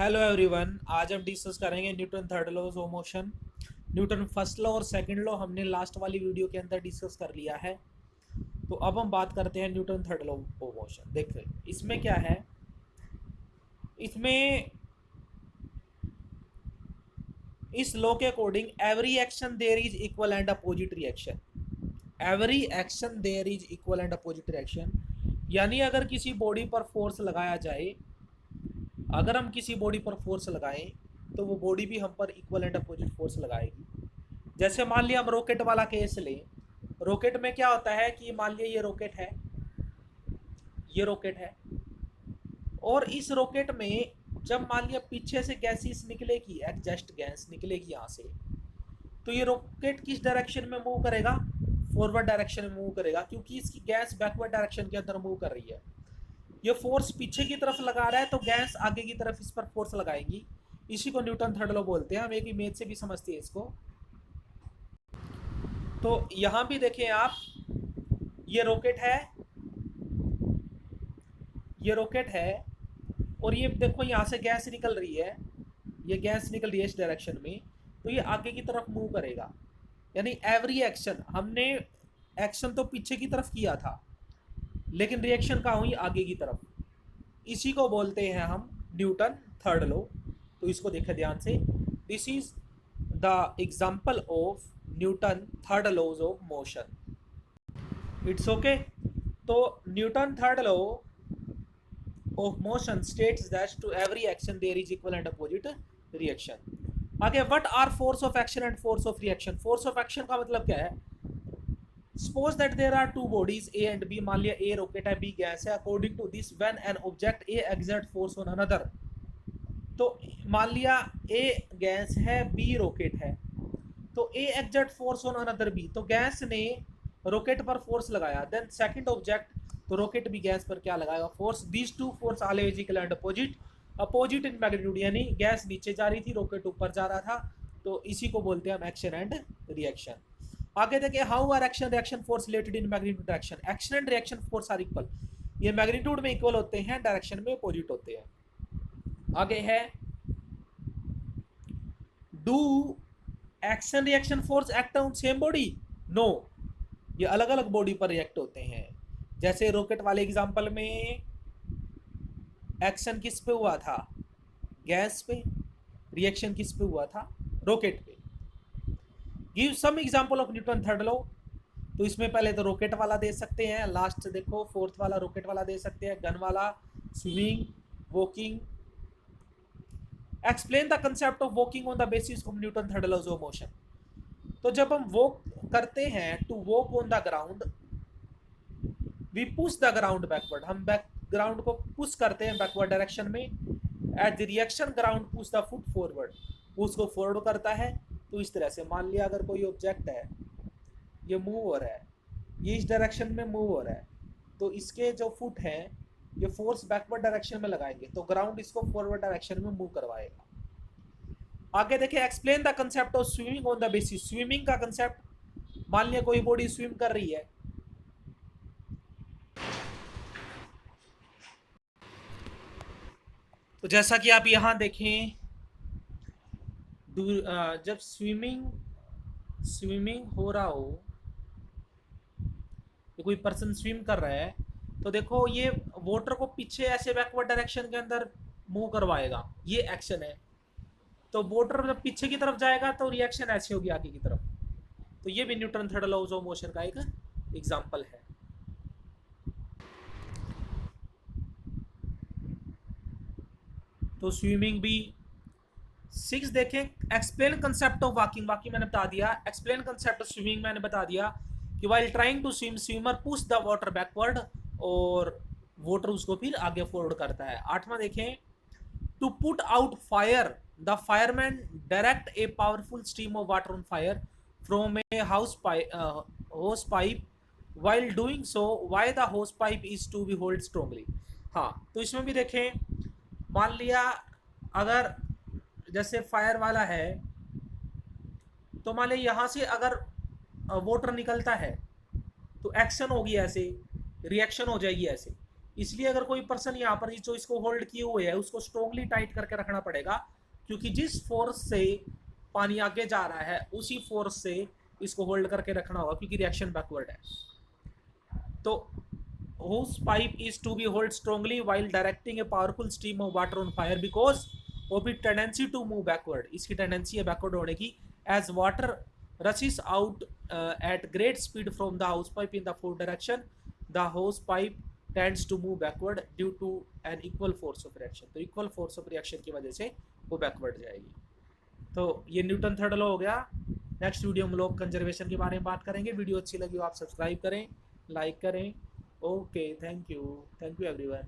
Hello everyone, आज हम discuss करेंगे Newton third laws of motion. Newton first law और सेकंड लॉ हमने लास्ट वाली वीडियो के अंदर डिस्कस कर लिया है। तो अब हम बात करते हैं Newton third law of motion. देखिए इसमें क्या है। इसमें इस लॉ के according every action there is equal and opposite reaction. Every action there is equal and opposite reaction, यानी अगर किसी बॉडी पर फोर्स लगाया जाए, अगर हम किसी बॉडी पर फोर्स लगाएं तो वो बॉडी भी हम पर इक्वल एंड अपोजिट फोर्स लगाएगी। जैसे मान लिया हम रॉकेट वाला केस लें। रॉकेट में क्या होता है कि मान लिया ये रॉकेट है और इस रॉकेट में जब मान लिया पीछे से गैसेस निकलेगी, एग्जस्ट गैस निकलेगी यहाँ से, तो ये रॉकेट किस डायरेक्शन में मूव करेगा? फॉरवर्ड डायरेक्शन में मूव करेगा, क्योंकि इसकी गैस बैकवर्ड डायरेक्शन के अंदर मूव कर रही है। ये फोर्स पीछे की तरफ लगा रहा है तो गैस आगे की तरफ इस पर फोर्स लगाएंगी। इसी को न्यूटन थर्ड लॉ बोलते हैं। हम एक इमेज से भी समझते हैं इसको। तो यहां भी देखें आप, ये रॉकेट है, ये रॉकेट है और ये देखो यहां से गैस निकल रही है, ये गैस निकल रही है इस डायरेक्शन में, तो ये आगे की तरफ मूव करेगा। यानी एवरी एक्शन, हमने एक्शन तो पीछे की तरफ किया था लेकिन रिएक्शन कहाँ हुई? आगे की तरफ। इसी को बोलते हैं हम न्यूटन थर्ड लॉ। तो इसको देखें ध्यान से। This is the example of Newton third laws of motion. It's okay. तो Newton third law of motion states that to every action there is equal and opposite reaction. आगे, what are force of action and force of reaction? Force of action का मतलब क्या है? Suppose that there are two bodies A and B. मान लिया A rocket है, B gas है। According to this, when an object A exert force on another. तो मान लिया ए गैस है, बी रॉकेट है, तो A exert force on another B, तो गैस ने रॉकेट पर फोर्स लगाया। देन सेकंड ऑब्जेक्ट, तो रॉकेट भी गैस पर क्या लगाएगा? Force. These two force are equal and opposite, opposite in magnitude, यानी गैस नीचे जा रही थी, रॉकेट ऊपर जा रहा था। तो इसी को बोलते हैं हम एक्शन एंड रिएक्शन। आगे देखिए, how are action reaction force related in magnitude direction. Action and reaction force are equal, ये मैग्नीट्यूड में इक्वल होते हैं, डायरेक्शन में अपोजिट होते हैं। आगे है, do action reaction force act on same body? No, ये अलग अलग बॉडी पर रिएक्ट होते हैं। जैसे रॉकेट वाले एग्जांपल में एक्शन किस पे हुआ था? गैस पे। रिएक्शन किस पे हुआ था? रॉकेट पे। Give some example of Newton third law. तो इसमें पहले तो रॉकेट वाला दे सकते हैं, लास्ट देखो फोर्थ वाला रॉकेट वाला दे सकते हैं, गन वाला, swimming, walking. Explain the concept of walking on the basis of Newton third laws of motion. तो जब हम वॉक करते हैं, to walk on the ground, we push the ground backward, हम ग्राउंड को पुश करते हैं बैकवर्ड डायरेक्शन में। At the reaction ground push the foot forward, उसको फॉरवर्ड करता है। तो इस तरह से मान लिया अगर कोई ऑब्जेक्ट है, ये मूव हो रहा है, ये इस डायरेक्शन में मूव हो रहा है, तो इसके जो फुट हैं ये फोर्स बैकवर्ड डायरेक्शन में लगाएंगे, तो ग्राउंड इसको फॉरवर्ड डायरेक्शन में मूव करवाएगा। आगे देखिए, explain the concept of swimming on the basis. Swimming का कंसेप्ट, मान लिया कोई बॉडी स्विम कर रही है, तो जैसा कि आप यहां देखें, जब स्विमिंग हो रहा हो, तो कोई पर्सन स्विम कर रहा है, तो देखो ये वाटर को पीछे ऐसे बैकवर्ड डायरेक्शन के अंदर मूव करवाएगा, ये एक्शन है। तो वाटर जब पीछे की तरफ जाएगा तो रिएक्शन ऐसे होगी आगे की तरफ। तो ये भी Newton third laws of motion का एक एग्जांपल है। तो स्विमिंग भी। 6 देखें, explain concept of walking. Walking मैंने बता दिया। एक्सप्लेन कंसेप्ट ऑफ स्विमिंग मैंने बता दिया कि while trying to swim, swimmer push the water backward, और वाटर उसको फिर आगे फॉरवर्ड करता है। 8वां देखें, to put out fire, the fireman direct a powerful stream of water on fire from a hose pipe, while doing so why the hose pipe is to be hold strongly। हाँ, तो इसमें भी देखें, मान लिया अगर जैसे फायर वाला है, तो मान लिया यहाँ से अगर वाटर निकलता है तो एक्शन होगी ऐसे, रिएक्शन हो जाएगी ऐसे। इसलिए अगर कोई पर्सन यहाँ पर जो इसको होल्ड किए हुए है उसको स्ट्रोंगली टाइट करके रखना पड़ेगा, क्योंकि जिस फोर्स से पानी आगे जा रहा है उसी फोर्स से इसको होल्ड करके रखना होगा, क्योंकि रिएक्शन बैकवर्ड है। तो hose pipe is to be held strongly while directing a powerful stream of water on fire because of its tendency to move backward, इसकी टेंडेंसी है बैकवर्ड होने की। as water rushes out at great speed from the hose pipe in the four direction, the hose pipe tends to move backward due to an equal force of reaction, तो equal force of reaction की वजह से वो backward जाएगी। तो ये Newton third law हो गया। नेक्स्ट वीडियो में लोग कंजर्वेशन के बारे में बात करेंगे। वीडियो अच्छी लगी हो आप सब्सक्राइब करें, लाइक करें। Okay, thank you everyone.